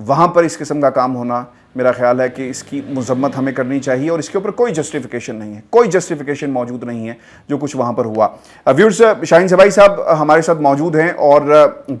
وہاں پر اس قسم کا کام ہونا میرا خیال ہے کہ اس کی مذمت ہمیں کرنی چاہیے اور اس کے اوپر کوئی جسٹیفیکیشن نہیں ہے, کوئی جسٹیفیکیشن موجود نہیں ہے جو کچھ وہاں پر ہوا. ویورز, شاہین زیبائی صاحب ہمارے ساتھ موجود ہیں اور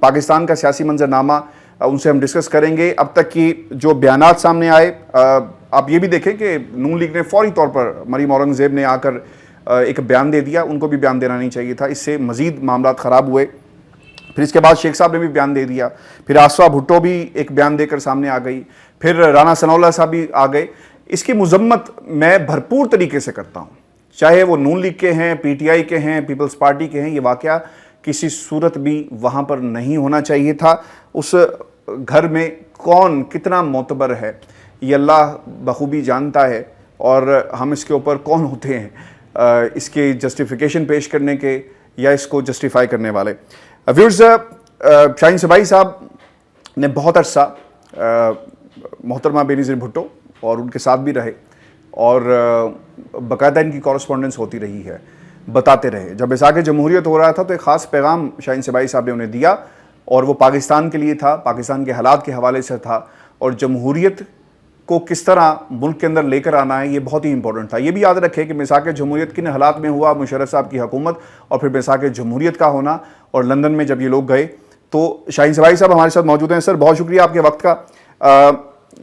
پاکستان کا سیاسی منظرنامہ ان سے ہم ڈسکس کریں گے. اب تک کی جو بیانات سامنے آئے, آپ یہ بھی دیکھیں کہ نون لیگ نے فوری طور پر مریم اورنگزیب نے آ کر ایک بیان دے دیا, ان کو بھی بیان دینا نہیں چاہیے تھا, اس سے مزید معاملات خراب ہوئے. پھر اس کے بعد شیخ صاحب نے بھی بیان دے دیا, پھر آصفہ بھٹو بھی ایک بیان دے کر سامنے آ گئی, پھر رانا ثناء اللہ صاحب بھی آ گئے. اس کی مذمت میں بھرپور طریقے سے کرتا ہوں, چاہے وہ نون لیگ کے ہیں, پی ٹی آئی کے ہیں, پیپلز پارٹی کے ہیں. یہ واقعہ کسی صورت بھی وہاں پر نہیں ہونا چاہیے تھا. اس گھر میں کون کتنا معتبر ہے یہ اللہ بخوبی جانتا ہے, اور ہم اس کے اوپر کون ہوتے ہیں اس کے جسٹیفیکیشن پیش کرنے کے یا اس کو جسٹیفائی کرنے والے. ویورز, شاہین زیبائی صاحب نے بہت عرصہ محترمہ بے نظیر بھٹو اور ان کے ساتھ بھی رہے, اور باقاعدہ ان کی کورسپونڈنس ہوتی رہی ہے, بتاتے رہے. جب اسحاق جمہوریت ہو رہا تھا تو ایک خاص پیغام شاہین زیبائی صاحب نے انہیں دیا, اور وہ پاکستان کے لیے تھا, پاکستان کے حالات کے حوالے سے تھا, اور جمہوریت کو کس طرح ملک کے اندر لے کر آنا ہے یہ بہت ہی امپورٹنٹ تھا. یہ بھی یاد رکھے کہ میثاق جمہوریت کن حالات میں ہوا, مشرف صاحب کی حکومت اور پھر میثاق جمہوریت کا ہونا, اور لندن میں جب یہ لوگ گئے. تو شاہین زیبائی صاحب ہمارے ساتھ موجود ہیں. سر, بہت شکریہ آپ کے وقت کا.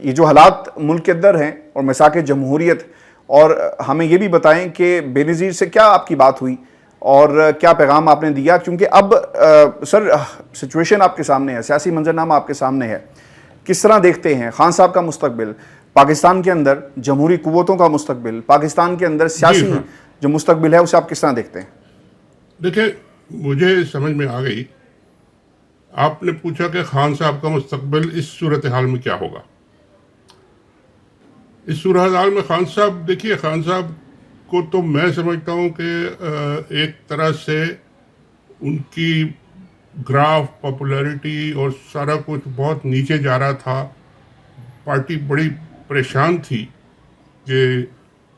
یہ جو حالات ملک کے اندر ہیں اور میثاق جمہوریت, اور ہمیں یہ بھی بتائیں کہ بے نظیر سے کیا آپ کی بات ہوئی اور کیا پیغام آپ نے دیا, کیونکہ اب سر سچویشن آپ کے سامنے ہے, سیاسی منظرنامہ آپ کے سامنے ہے. کس طرح دیکھتے ہیں خان صاحب کا مستقبل, پاکستان کے اندر جمہوری قوتوں کا مستقبل, پاکستان کے اندر سیاسی جو مستقبل ہے اسے آپ کس طرح دیکھتے ہیں؟ دیکھیں, مجھے سمجھ میں آ گئی. آپ نے پوچھا کہ خان صاحب کا مستقبل اس صورتحال میں کیا ہوگا. اس صورتحال میں خان صاحب, دیکھیے خان صاحب کو تو میں سمجھتا ہوں کہ ایک طرح سے ان کی گراف, پاپولیرٹی اور سارا کچھ بہت نیچے جا رہا تھا. پارٹی بڑی پریشان تھی کہ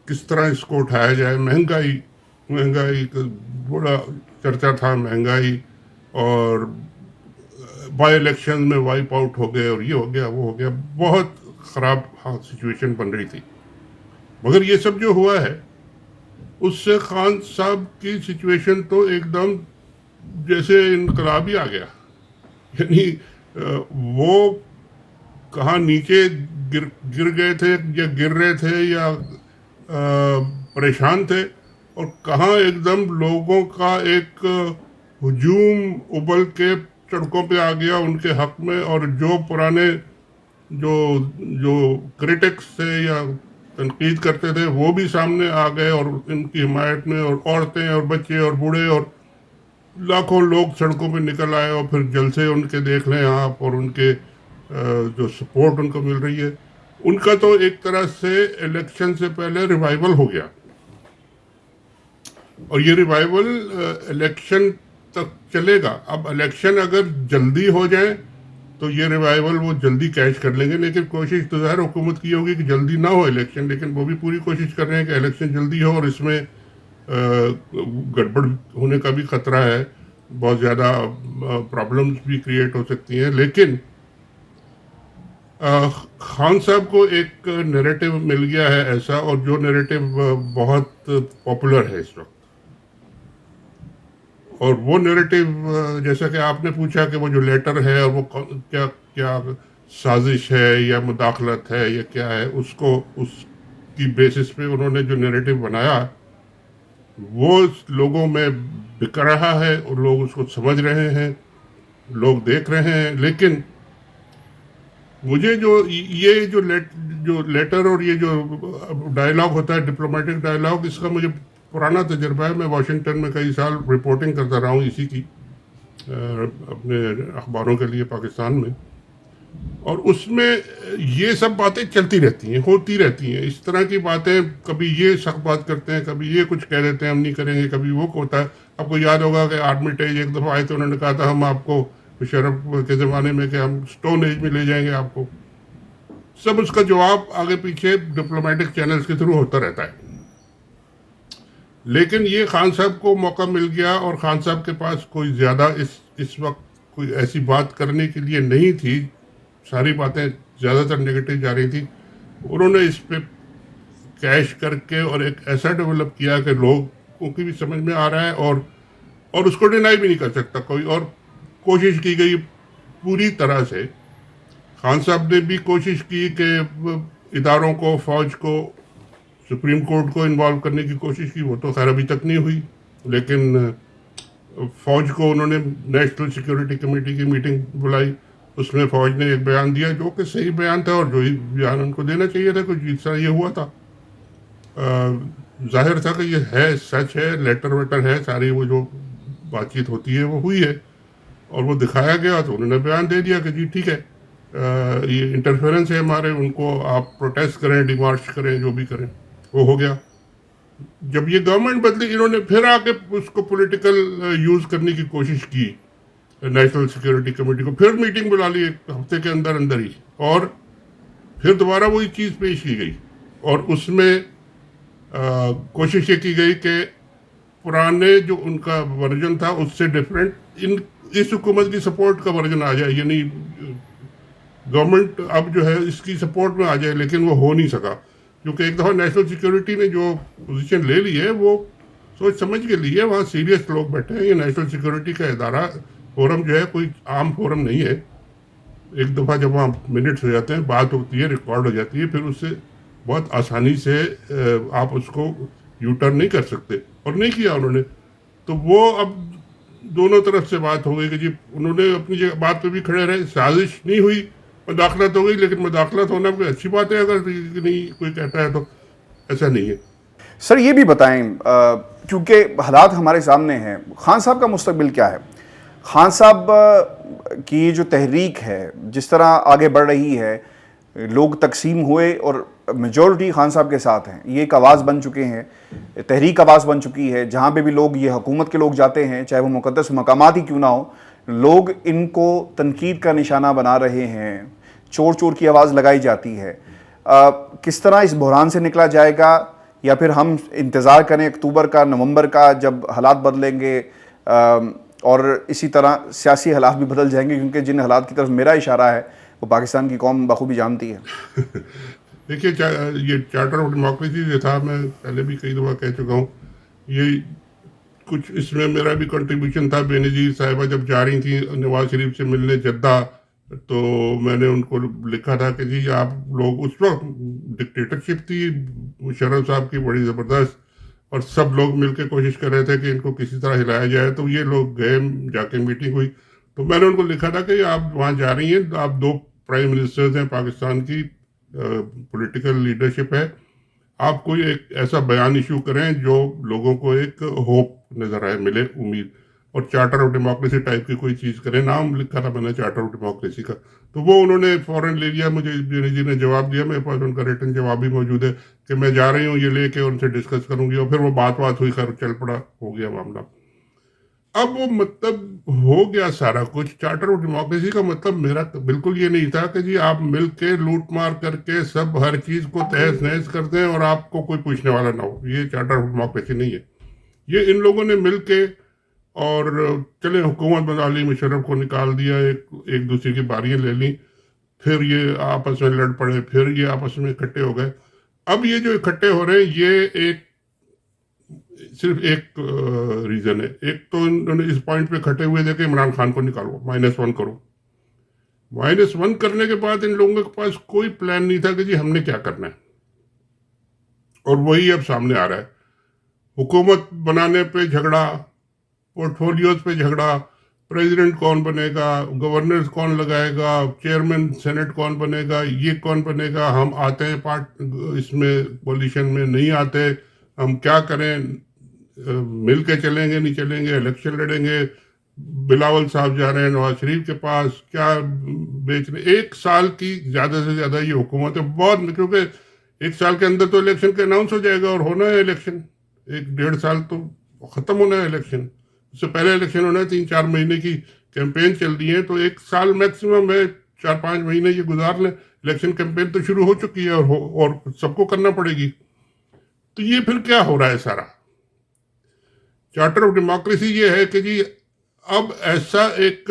کس طرح اس کو اٹھایا جائے. مہنگائی کا بڑا چرچا تھا, مہنگائی, اور بائی الیکشن میں وائپ آؤٹ ہو گئے, اور یہ ہو گیا, وہ ہو گیا. بہت خراب سچویشن بن رہی تھی. مگر یہ سب جو ہوا ہے اس سے خان صاحب کی سچویشن تو ایک دم جیسے انقلاب ہی آ گیا. یعنی وہ کہاں نیچے گر گئے تھے یا گر رہے تھے یا پریشان تھے, اور کہاں ایک دم لوگوں کا ایک ہجوم ابل کے سڑکوں پہ آ گیا ان کے حق میں. اور جو پرانے جو کرٹکس تھے یا تنقید کرتے تھے وہ بھی سامنے آ گئے اور ان کی حمایت میں, اور عورتیں اور بچے اور بوڑھے اور لاکھوں لوگ سڑکوں پہ نکل آئے. اور پھر جلسے ان کے دیکھ لیں آپ, اور ان کے جو سپورٹ ان کو مل رہی ہے, ان کا تو ایک طرح سے الیکشن سے پہلے ریوائول ہو گیا. اور یہ ریوائول الیکشن تک چلے گا. اب الیکشن اگر جلدی ہو جائے تو یہ ریوائول وہ جلدی کیچ کر لیں گے, لیکن کوشش تو ظاہر حکومت کی ہوگی کہ جلدی نہ ہو الیکشن, لیکن وہ بھی پوری کوشش کر رہے ہیں کہ الیکشن جلدی ہو. اور اس میں گڑبڑ ہونے کا بھی خطرہ ہے, بہت زیادہ پرابلمز بھی کریٹ ہو سکتی ہیں. لیکن خان صاحب کو ایک نیریٹو مل گیا ہے ایسا, اور جو نیریٹو بہت پاپولر ہے اس وقت. اور وہ نیریٹو, جیسا کہ آپ نے پوچھا کہ وہ جو لیٹر ہے اور وہ کیا سازش ہے یا مداخلت ہے یا کیا ہے, اس کی بیسس پہ انہوں نے جو نیریٹو بنایا وہ لوگوں میں بک رہا ہے, اور لوگ اس کو سمجھ رہے ہیں, لوگ دیکھ رہے ہیں. لیکن مجھے جو لیٹر اور یہ جو ڈائلاگ ہوتا ہے, ڈپلومیٹک ڈائلاگ, اس کا مجھے پرانا تجربہ ہے. میں واشنگٹن میں کئی سال رپورٹنگ کرتا رہا ہوں اسی کی, اپنے اخباروں کے لیے پاکستان میں. اور اس میں یہ سب باتیں چلتی رہتی ہیں, ہوتی رہتی ہیں. اس طرح کی باتیں, کبھی یہ سخت بات کرتے ہیں, کبھی یہ کچھ کہہ دیتے ہیں ہم نہیں کریں گے, کبھی وہ ہوتا ہے. آپ کو یاد ہوگا کہ آرمیٹیج ایک دفعہ آئے تو انہوں نے کہا تھا ہم آپ کو مشرف کے زمانے میں کہ ہم سٹون ایج میں لے جائیں گے آپ کو. سب اس کا جواب آگے پیچھے ڈپلومیٹک چینلز کے تھرو ہوتا رہتا ہے. لیکن یہ خان صاحب کو موقع مل گیا, اور خان صاحب کے پاس کوئی زیادہ اس وقت کوئی ایسی بات کرنے کے لیے نہیں تھی. ساری باتیں زیادہ تر نگیٹو جا رہی تھی. انہوں نے اس پہ کیش کر کے اور ایک ایسا ڈیولپ کیا کہ لوگوں کی بھی سمجھ میں آ رہا ہے اور اس کو ڈینائی بھی نہیں کر سکتا کوئی. اور کوشش کی گئی پوری طرح سے. خان صاحب نے بھی کوشش کی کہ اداروں کو، فوج کو، سپریم کورٹ کو انوالو کرنے کی کوشش کی. وہ تو خیر ابھی تک نہیں ہوئی، لیکن فوج کو انہوں نے نیشنل سیکورٹی کمیٹی کی میٹنگ بلائی. اس میں فوج نے ایک بیان دیا جو کہ صحیح بیان تھا، اور جو ہی بیان ان کو دینا چاہیے تھا. کچھ اس طرح یہ ہوا تھا. ظاہر تھا کہ یہ ہے، سچ ہے، لیٹر ویٹر ہے، ساری وہ جو بات چیت ہوتی ہے وہ ہوئی ہے، اور وہ دکھایا گیا. تو انہوں نے بیان دے دیا کہ جی ٹھیک ہے، یہ انٹرفیئرنس ہے ہمارے، ان کو آپ پروٹیسٹ کریں، ڈیمارچ کریں، جو بھی کریں. وہ ہو گیا. جب یہ گورنمنٹ بدلی، انہوں نے پھر آ کے اس کو پولیٹیکل یوز کرنے کی کوشش کی. نیشنل سیکورٹی کمیٹی کو پھر میٹنگ بلا لی ایک ہفتے کے اندر اندر ہی، اور پھر دوبارہ وہی چیز پیش کی گئی. اور اس میں کوشش یہ کی گئی کہ پرانے جو ان کا ورژن تھا اس سے ڈفرینٹ اس حکومت کی سپورٹ کا ورژن آ جائے. یعنی گورنمنٹ اب جو ہے اس کی سپورٹ میں آ جائے. لیکن وہ ہو نہیں سکا، کیونکہ ایک دفعہ نیشنل سیکورٹی نے جو پوزیشن لے لی ہے وہ سوچ سمجھ کے لی ہے. وہاں سیریس لوگ بیٹھے ہیں. یہ نیشنل سیکورٹی کا ادارہ، فورم جو ہے کوئی عام فورم نہیں ہے. ایک دفعہ جب وہاں منٹس ہو جاتے ہیں، بات ہوتی ہے، ریکارڈ ہو جاتی ہے، پھر اس سے بہت آسانی سے آپ اس کو یو ٹرن نہیں کر سکتے. اور نہیں کیا انہوں نے. تو وہ اب دونوں طرف سے بات ہو گئی کہ جی انہوں نے اپنی جگہ بات پہ بھی کھڑے رہے. سازش نہیں ہوئی، مداخلت ہو گئی. لیکن مداخلت ہونا کوئی اچھی بات ہے اگر نہیں کوئی کہتا ہے تو. ایسا نہیں ہے. سر یہ بھی بتائیں، کیونکہ حالات ہمارے سامنے ہیں، خان صاحب کا مستقبل کیا ہے؟ خان صاحب کی جو تحریک ہے، جس طرح آگے بڑھ رہی ہے، لوگ تقسیم ہوئے اور میجورٹی خان صاحب کے ساتھ ہیں. یہ ایک آواز بن چکے ہیں، تحریک آواز بن چکی ہے. جہاں پہ بھی لوگ، یہ حکومت کے لوگ جاتے ہیں، چاہے وہ مقدس مقامات ہی کیوں نہ ہو، لوگ ان کو تنقید کا نشانہ بنا رہے ہیں. چور چور کی آواز لگائی جاتی ہے. کس طرح اس بحران سے نکلا جائے گا؟ یا پھر ہم انتظار کریں اکتوبر کا، نومبر کا، جب حالات بدلیں گے اور اسی طرح سیاسی حالات بھی بدل جائیں گے؟ کیونکہ جن حالات کی طرف میرا اشارہ ہے وہ پاکستان کی قوم بخوبی جانتی ہے. دیکھیے، یہ چارٹر آف ڈیموکریسی جو تھا، میں پہلے بھی کئی دفعہ کہہ چکا ہوں، یہ کچھ اس میں میرا بھی کنٹریبیوشن تھا. بے نظیر صاحبہ جب جا رہی تھیں نواز شریف سے ملنے جدہ، تو میں نے ان کو لکھا تھا کہ جی آپ لوگ، اس وقت ڈکٹیٹرشپ تھی مشرف صاحب کی بڑی زبردست، اور سب لوگ مل کے کوشش کر رہے تھے کہ ان کو کسی طرح ہلایا جائے. تو یہ لوگ گئے، جا کے میٹنگ ہوئی. تو میں نے ان کو لکھا تھا کہ آپ وہاں جا رہی ہیں، آپ 2 پرائم منسٹرز ہیں، پاکستان کی پولیٹیکل لیڈرشپ ہے، آپ کوئی ایک ایسا بیان ایشو کریں جو لوگوں کو ایک ہوپ نظر آئے، ملے امید. اور چارٹر آف ڈیموکریسی ٹائپ کی کوئی چیز کریں. نام لکھا تھا میں نے چارٹر آف ڈیموکریسی کا. تو وہ انہوں نے فوراً لے لیا. مجھے جی نے جواب دیا، میرے پاس ان کا ریٹن جواب بھی موجود ہے، کہ میں جا رہی ہوں، یہ لے کے ان سے ڈسکس کروں گی. اور پھر وہ بات ہوئی، خیر چل پڑا، ہو گیا معاملہ. اب وہ مطلب ہو گیا سارا کچھ. چارٹر آف ڈیموکریسی کا مطلب میرا بالکل یہ نہیں تھا کہ جی آپ مل کے لوٹ مار کر کے سب ہر چیز کو تہز نہز کر دیں اور آپ کو کوئی پوچھنے والا نہ ہو. یہ چارٹر آف ڈیموکریسی نہیں ہے. یہ ان لوگوں نے مل کے اور چلے حکومت بنا لی، مشرف کو نکال دیا، ایک دوسرے کی باریاں لے لیں، پھر یہ آپس میں لڑ پڑے، پھر یہ آپس میں اکٹھے ہو گئے. اب یہ جو اکٹھے ہو رہے ہیں، یہ صرف ایک ریزن ہے. ایک تو انہوں نے اس پوائنٹ پہ کھٹے ہوئے تھے کہ عمران خان کو نکالو، -1 کرو. -1 کرنے کے بعد ان لوگوں کے پاس کوئی پلان نہیں تھا کہ جی ہم نے کیا کرنا ہے. اور وہی اب سامنے آ رہا ہے. حکومت بنانے پہ جھگڑا، پورٹ فولیوز پہ جھگڑا، پریزیڈنٹ کون بنے گا، گورنرز کون لگائے گا، چیئرمین سینٹ کون بنے گا، یہ کون بنے گا، ہم آتے ہیں اس میں کولیشن میں، نہیں آتے، ہم کیا کریں، مل کے چلیں گے نہیں چلیں گے، الیکشن لڑیں گے، بلاول صاحب جا رہے ہیں نواز شریف کے پاس، کیا بیچنے. 1 سال کی زیادہ سے زیادہ یہ حکومت ہے بہت، کیونکہ 1 سال کے اندر تو الیکشن کا اناؤنس ہو جائے گا اور ہونا ہے الیکشن. 1-1.5 سال تو ختم ہونا ہے الیکشن. اس سے پہلے الیکشن ہونا ہے. 3-4 مہینے کی کیمپین چل رہی ہے، تو 1 سال میکسیمم ہے. 4-5 مہینے یہ گزار لیں. الیکشن کیمپین تو شروع ہو چکی ہے اور سب کو کرنا پڑے گی. تو یہ پھر کیا ہو رہا ہے سارا؟ چارٹر آف ڈیموکریسی یہ ہے کہ جی اب ایسا ایک